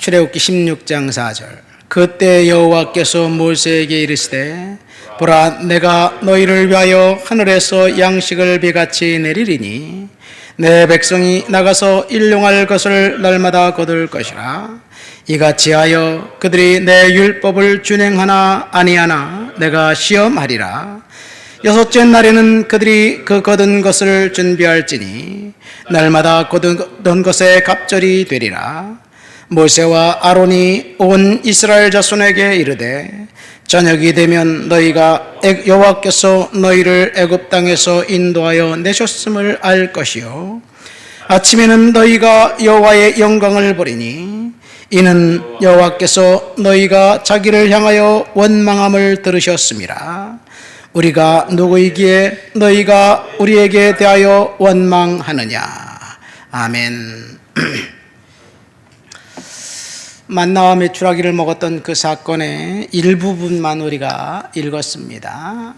출애굽기 16장 4절. 그때 여호와께서 모세에게 이르시되 보라, 내가 너희를 위하여 하늘에서 양식을 비같이 내리리니 내 백성이 나가서 일용할 것을 날마다 거둘 것이라. 이같이 하여 그들이 내 율법을 준행하나 아니하나 내가 시험하리라. 여섯째 날에는 그들이 그 거둔 것을 준비할지니 날마다 거둔 것에 갑절이 되리라. 모세와 아론이 온 이스라엘 자손에게 이르되 저녁이 되면 너희가 여호와께서 너희를 애굽 땅에서 인도하여 내셨음을 알 것이요 아침에는 너희가 여호와의 영광을 보리니 이는 여호와께서 너희가 자기를 향하여 원망함을 들으셨음이라. 우리가 누구이기에 너희가 우리에게 대하여 원망하느냐. 아멘. 만나와 메추라기를 먹었던 그 사건의 일부분만 우리가 읽었습니다.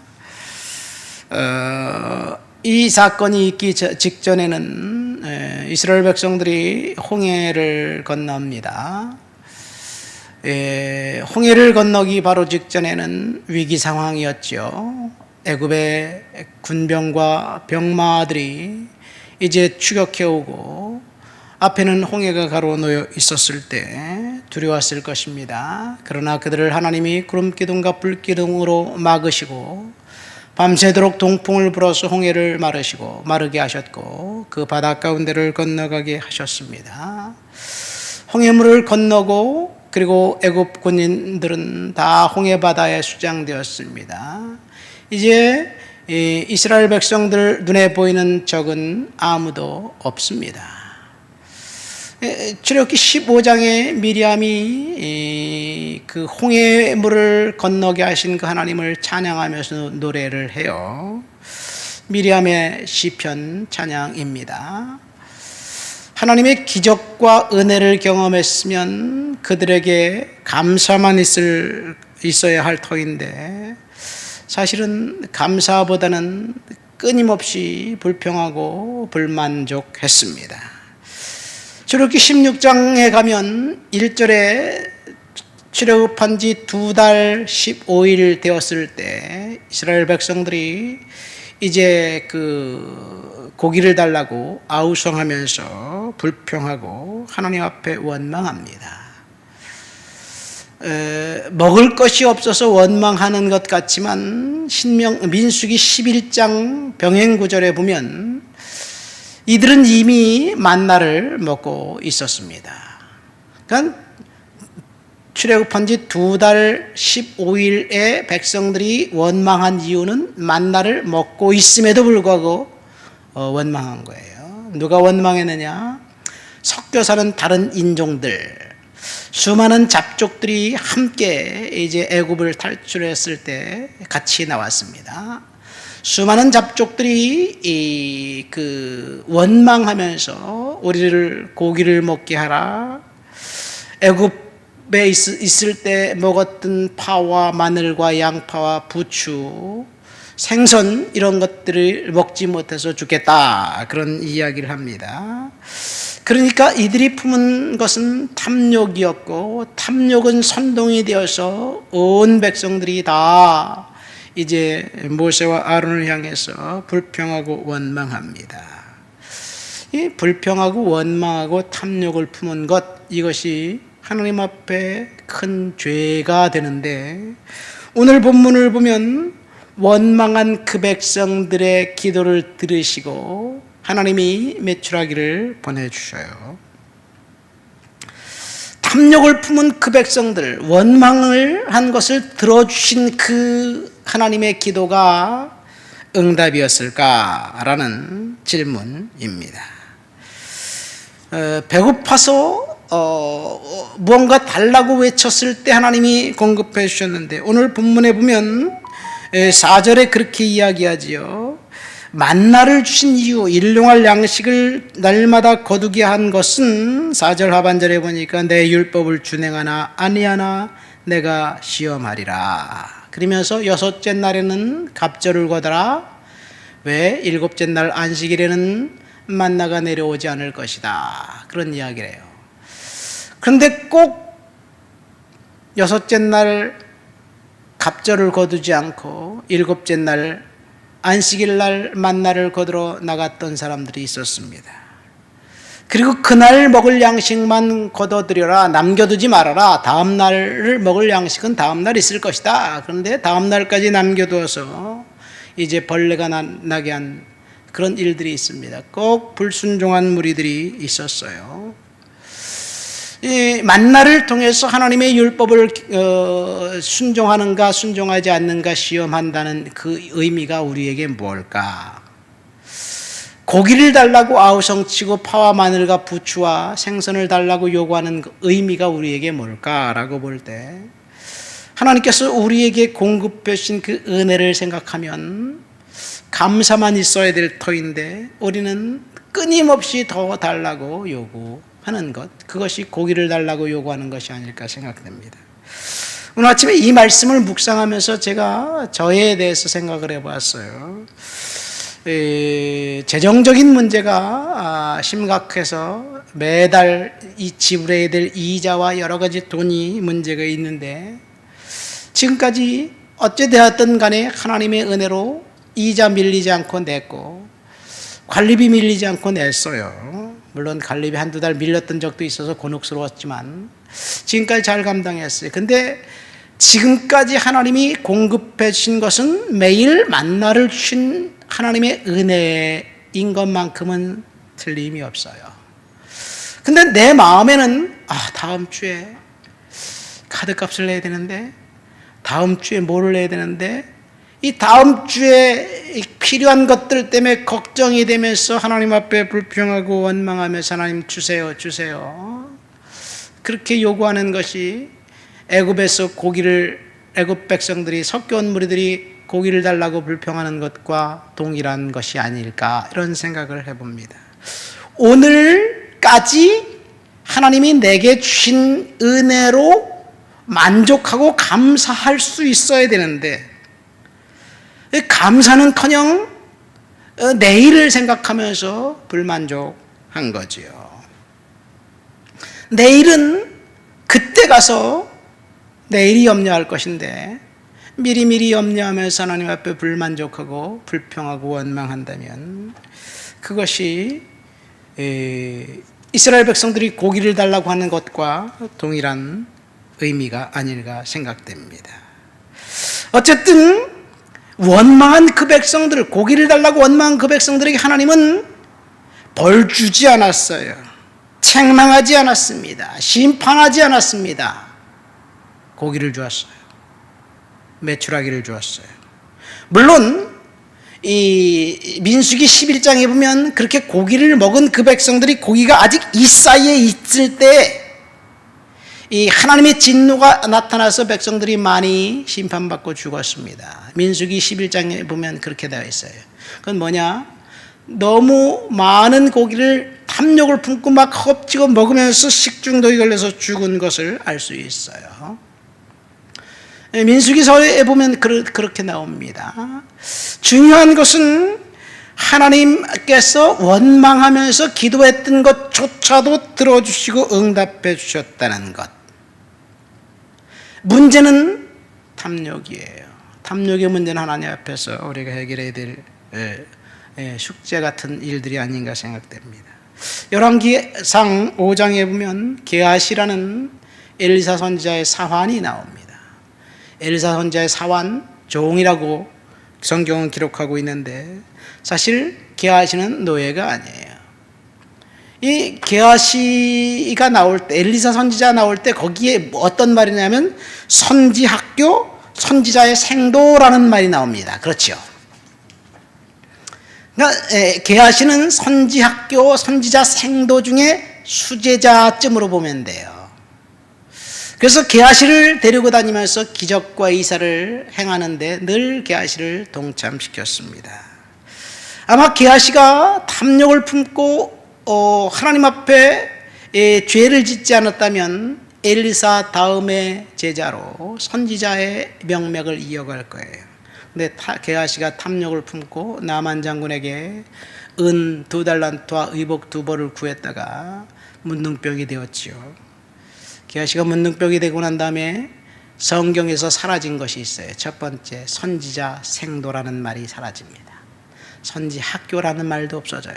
이 사건이 있기 직전에는 이스라엘 백성들이 홍해를 건넙니다. 홍해를 건너기 바로 직전에는 위기 상황이었죠. 애굽의 군병과 병마들이 이제 추격해 오고 앞에는 홍해가 가로놓여 있었을 때 두려웠을 것입니다. 그러나 그들을 하나님이 구름기둥과 불기둥으로 막으시고 밤새도록 동풍을 불어서 홍해를 마르게 하셨고 그 바다 가운데를 건너가게 하셨습니다. 홍해물을 건너고 그리고 애굽 군인들은 다 홍해 바다에 수장되었습니다. 이제 이스라엘 백성들 눈에 보이는 적은 아무도 없습니다. 출애굽기 15장에 미리암이 그 홍해물을 건너게 하신 그 하나님을 찬양하면서 노래를 해요. 미리암의 시편 찬양입니다. 하나님의 기적과 은혜를 경험했으면 그들에게 감사만 있어야 할 터인데 사실은 감사보다는 끊임없이 불평하고 불만족했습니다. 출애굽기 16장에 가면 1절에 출애굽한 지 2달 15일 되었을 때 이스라엘 백성들이 이제 그 고기를 달라고 아우성하면서 불평하고 하나님 앞에 원망합니다. 먹을 것이 없어서 원망하는 것 같지만 민수기 11장 병행구절에 보면 이들은 이미 만나를 먹고 있었습니다. 그러니까 출애굽한 지 2달 15일에 백성들이 원망한 이유는 만나를 먹고 있음에도 불구하고 원망한 거예요. 누가 원망했느냐? 섞여 사는 다른 인종들, 수많은 잡족들이 함께 이제 애굽을 탈출했을 때 같이 나왔습니다. 수많은 잡족들이 원망하면서 우리를 고기를 먹게 하라. 애굽에 있을 때 먹었던 파와 마늘과 양파와 부추, 생선 이런 것들을 먹지 못해서 죽겠다. 그런 이야기를 합니다. 그러니까 이들이 품은 것은 탐욕이었고 탐욕은 선동이 되어서 온 백성들이 다 이제 모세와 아론을 향해서 불평하고 원망합니다. 이 불평하고 원망하고 탐욕을 품은 것, 이것이 하나님 앞에 큰 죄가 되는데 오늘 본문을 보면 원망한 그 백성들의 기도를 들으시고 하나님이 메추라기를 보내주셔요. 탐욕을 품은 그 백성들, 원망을 한 것을 들어주신 그 하나님의 기도가 응답이었을까라는 질문입니다. 배고파서 무언가 달라고 외쳤을 때 하나님이 공급해 주셨는데 오늘 본문에 보면 4절에 그렇게 이야기하지요. 만나를 주신 이유, 일용할 양식을 날마다 거두게 한 것은 4절 하반절에 보니까 내 율법을 준행하나 아니하나 내가 시험하리라. 그러면서 여섯째 날에는 갑절을 거더라. 왜? 일곱째 날 안식일에는 만나가 내려오지 않을 것이다. 그런 이야기를 해요. 그런데 꼭 6째 날 갑절을 거두지 않고 7째 날 안식일 날 만나를 거두러 나갔던 사람들이 있었습니다. 그리고 그날 먹을 양식만 거둬들여라, 남겨두지 말아라. 다음 날을 먹을 양식은 다음 날 있을 것이다. 그런데 다음 날까지 남겨두어서 이제 벌레가 나게 한 그런 일들이 있습니다. 꼭 불순종한 무리들이 있었어요. 이 만나를 통해서 하나님의 율법을 순종하는가 순종하지 않는가 시험한다는 그 의미가 우리에게 뭘까? 고기를 달라고 아우성치고 파와 마늘과 부추와 생선을 달라고 요구하는 그 의미가 우리에게 뭘까라고 볼 때 하나님께서 우리에게 공급해 주신 그 은혜를 생각하면 감사만 있어야 될 터인데 우리는 끊임없이 더 달라고 요구하는 것, 그것이 고기를 달라고 요구하는 것이 아닐까 생각됩니다. 오늘 아침에 이 말씀을 묵상하면서 제가 저에 대해서 생각을 해봤어요. 재정적인 문제가 심각해서 매달 이 지불해야 될 이자와 여러 가지 돈이 문제가 있는데 지금까지 어찌되었든 간에 하나님의 은혜로 이자 밀리지 않고 냈고 관리비 밀리지 않고 냈어요. 물론 관리비 한두 달 밀렸던 적도 있어서 곤혹스러웠지만 지금까지 잘 감당했어요. 근데 지금까지 하나님이 공급해 주신 것은 매일 만나를 주신 하나님의 은혜인 것만큼은 틀림이 없어요. 근데 내 마음에는 다음 주에 카드값을 내야 되는데, 다음 주에 뭐를 내야 되는데, 이 다음 주에 필요한 것들 때문에 걱정이 되면서 하나님 앞에 불평하고 원망하면서 하나님 주세요 주세요 그렇게 요구하는 것이 애굽에서 애굽 백성들이 섞여온 무리들이 고기를 달라고 불평하는 것과 동일한 것이 아닐까, 이런 생각을 해봅니다. 오늘까지 하나님이 내게 주신 은혜로 만족하고 감사할 수 있어야 되는데 감사는커녕 내일을 생각하면서 불만족한 거지요. 내일은 그때 가서 내일이 염려할 것인데 미리미리 염려하면서 하나님 앞에 불만족하고 불평하고 원망한다면 그것이 이스라엘 백성들이 고기를 달라고 하는 것과 동일한 의미가 아닐까 생각됩니다. 어쨌든 원망한 그 백성들, 고기를 달라고 원망한 그 백성들에게 하나님은 벌 주지 않았어요. 책망하지 않았습니다. 심판하지 않았습니다. 고기를 주었어요. 메추라기를 주었어요. 물론 이 민수기 11장에 보면 그렇게 고기를 먹은 그 백성들이 고기가 아직 이 사이에 있을 때 이 하나님의 진노가 나타나서 백성들이 많이 심판받고 죽었습니다. 민수기 11장에 보면 그렇게 되어 있어요. 그건 뭐냐? 너무 많은 고기를 탐욕을 품고 막 흡지고 먹으면서 식중독이 걸려서 죽은 것을 알 수 있어요. 민수기서에 보면 그렇게 나옵니다. 중요한 것은 하나님께서 원망하면서 기도했던 것조차도 들어주시고 응답해 주셨다는 것. 문제는 탐욕이에요. 탐욕의 문제는 하나님 앞에서 우리가 해결해야 될 숙제 같은 일들이 아닌가 생각됩니다. 열왕기상 5장에 보면 게하시라는 엘리사 선지자의 사환이 나옵니다. 엘리사 선지자의 사환, 종이라고 성경은 기록하고 있는데 사실 게하시는 노예가 아니에요. 이 게하시가 나올 때, 엘리사 선지자 나올 때 거기에 어떤 말이 나냐면 선지학교, 선지자의 생도라는 말이 나옵니다. 그렇죠? 그러니까 게하시는 선지학교, 선지자 생도 중에 수제자쯤으로 보면 돼요. 그래서 게하시를 데리고 다니면서 기적과 이사를 행하는데 늘 게하시를 동참시켰습니다. 아마 게하시가 탐욕을 품고 하나님 앞에 죄를 짓지 않았다면 엘리사 다음의 제자로 선지자의 명맥을 이어갈 거예요. 근데 게하시가 탐욕을 품고 나만 장군에게 은 2달란트와 의복 2벌을 구했다가 문둥병이 되었지요. 게하시가 문둥병이 되고 난 다음에 성경에서 사라진 것이 있어요. 첫 번째, 선지자 생도라는 말이 사라집니다. 선지 학교라는 말도 없어져요.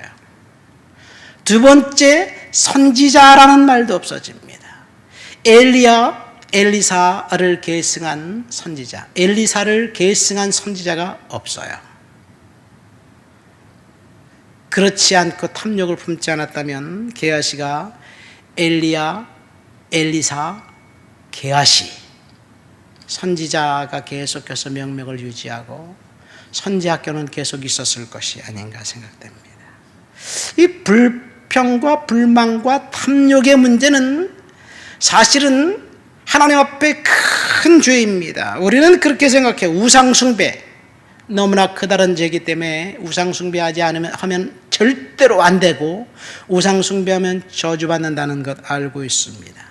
두 번째, 선지자라는 말도 없어집니다. 엘리사를 계승한 선지자, 엘리사를 계승한 선지자가 없어요. 그렇지 않고 탐욕을 품지 않았다면 게하시가 엘리야, 엘리사, 게하시 선지자가 계속해서 명맥을 유지하고 선지학교는 계속 있었을 것이 아닌가 생각됩니다. 이 불평과 불만과 탐욕의 문제는 사실은 하나님 앞에 큰 죄입니다. 우리는 그렇게 생각해요. 우상숭배 너무나 크다는 죄이기 때문에 우상숭배하지 하면 절대로 안 되고 우상숭배하면 저주받는다는 것 알고 있습니다.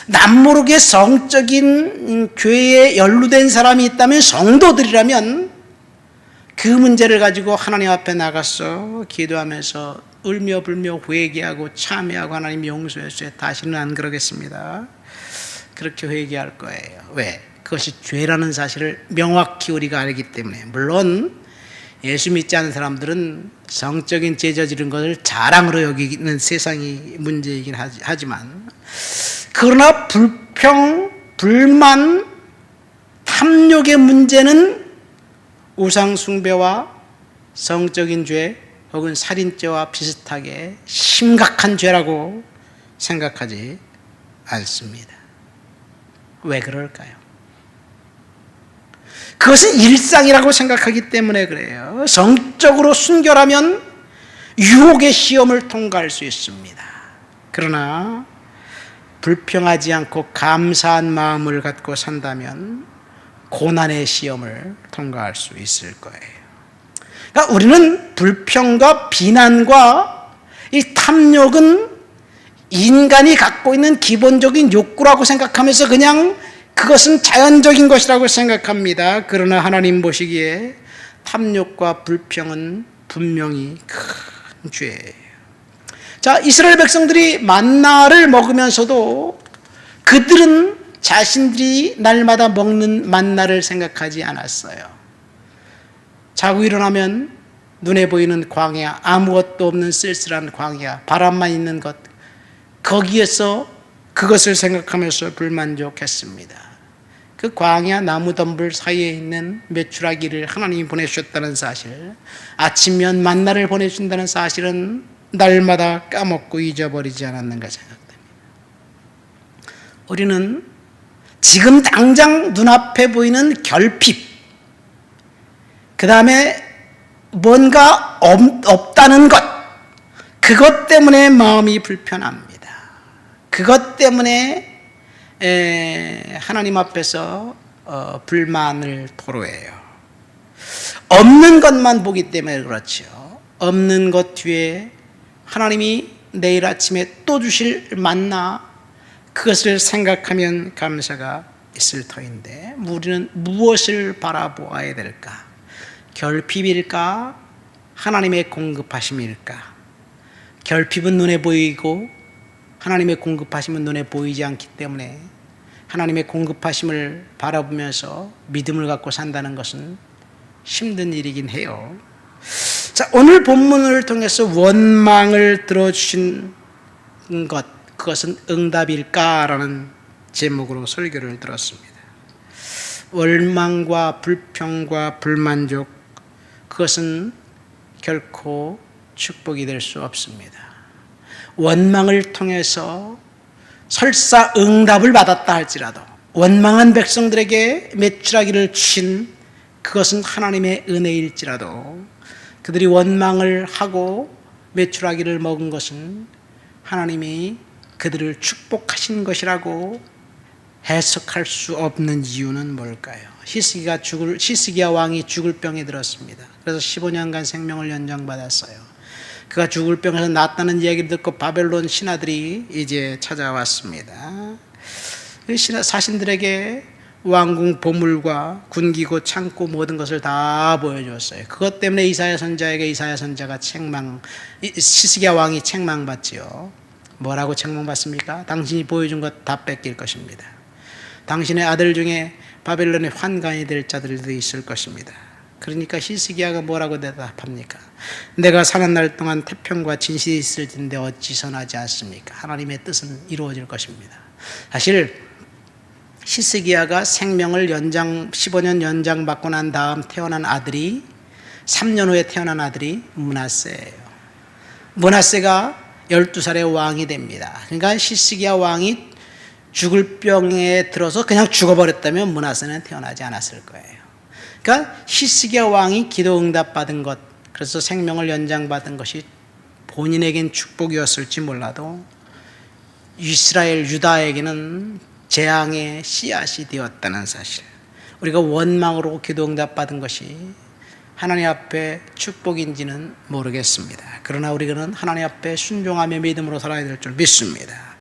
남모르게 성적인 죄에 연루된 사람이 있다면, 성도들이라면 그 문제를 가지고 하나님 앞에 나가서 기도하면서 울며 불며 회개하고 참회하고 하나님 용서해 주세요. 다시는 안 그러겠습니다. 그렇게 회개할 거예요. 왜? 그것이 죄라는 사실을 명확히 우리가 알기 때문에. 물론 예수 믿지 않는 사람들은 성적인 죄 저지른 것을 자랑으로 여기는 세상이 문제이긴 하지만, 그러나 불평, 불만, 탐욕의 문제는 우상숭배와 성적인 죄 혹은 살인죄와 비슷하게 심각한 죄라고 생각하지 않습니다. 왜 그럴까요? 그것은 일상이라고 생각하기 때문에 그래요. 성적으로 순결하면 유혹의 시험을 통과할 수 있습니다. 그러나 불평하지 않고 감사한 마음을 갖고 산다면 고난의 시험을 통과할 수 있을 거예요. 그러니까 우리는 불평과 비난과 이 탐욕은 인간이 갖고 있는 기본적인 욕구라고 생각하면서 그냥 그것은 자연적인 것이라고 생각합니다. 그러나 하나님 보시기에 탐욕과 불평은 분명히 큰 죄예요. 자, 이스라엘 백성들이 만나를 먹으면서도 그들은 자신들이 날마다 먹는 만나를 생각하지 않았어요. 자고 일어나면 눈에 보이는 광야, 아무것도 없는 쓸쓸한 광야, 바람만 있는 것, 거기에서 그것을 생각하면서 불만족했습니다. 그 광야 나무덤불 사이에 있는 메추라기를 하나님이 보내주셨다는 사실, 아침면 만나를 보내준다는 사실은 날마다 까먹고 잊어버리지 않았는가 생각됩니다. 우리는 지금 당장 눈앞에 보이는 결핍, 그 다음에 뭔가 없다는 것, 그것 때문에 마음이 불편합니다. 그것 때문에 하나님 앞에서 불만을 토로해요. 없는 것만 보기 때문에 그렇죠. 없는 것 뒤에 하나님이 내일 아침에 또 주실 만나, 그것을 생각하면 감사가 있을 터인데, 우리는 무엇을 바라보아야 될까? 결핍일까? 하나님의 공급하심일까? 결핍은 눈에 보이고 하나님의 공급하심은 눈에 보이지 않기 때문에 하나님의 공급하심을 바라보면서 믿음을 갖고 산다는 것은 힘든 일이긴 해요. 자, 오늘 본문을 통해서 원망을 들어주신 것, 그것은 응답일까라는 제목으로 설교를 들었습니다. 원망과 불평과 불만족, 그것은 결코 축복이 될 수 없습니다. 원망을 통해서 설사 응답을 받았다 할지라도, 원망한 백성들에게 메추라기를 주신 그것은 하나님의 은혜일지라도, 그들이 원망을 하고 메추라기를 먹은 것은 하나님이 그들을 축복하신 것이라고 해석할 수 없는 이유는 뭘까요? 히스기야 왕이 죽을 병에 들었습니다. 그래서 15년간 생명을 연장받았어요. 그가 죽을 병에서 낫다는 이야기를 듣고 바벨론 신하들이 이제 찾아왔습니다. 사신들에게 왕궁 보물과 군기고 창고 모든 것을 다 보여줬어요. 그것 때문에 이사야 선자가 히스기야 왕이 책망받지요. 뭐라고 책망받습니까? 당신이 보여준 것 다 뺏길 것입니다. 당신의 아들 중에 바벨론의 환관이 될 자들도 있을 것입니다. 그러니까 히스기야가 뭐라고 대답합니까? 내가 사는 날 동안 태평과 진실이 있을 텐데 어찌 선하지 않습니까? 하나님의 뜻은 이루어질 것입니다. 사실 히스기야가 생명을 15년 연장받고 난 다음 태어난 아들이 3년 후에 태어난 아들이 므낫세예요. 므낫세가 12살의 왕이 됩니다. 그러니까 히스기야 왕이 죽을 병에 들어서 그냥 죽어버렸다면 므낫세는 태어나지 않았을 거예요. 그러니까 히스기야 왕이 기도 응답받은 것, 그래서 생명을 연장받은 것이 본인에겐 축복이었을지 몰라도 이스라엘 유다에게는 재앙의 씨앗이 되었다는 사실, 우리가 원망으로 기도 응답받은 것이 하나님 앞에 축복인지는 모르겠습니다. 그러나 우리는 하나님 앞에 순종하며 믿음으로 살아야 될 줄 믿습니다.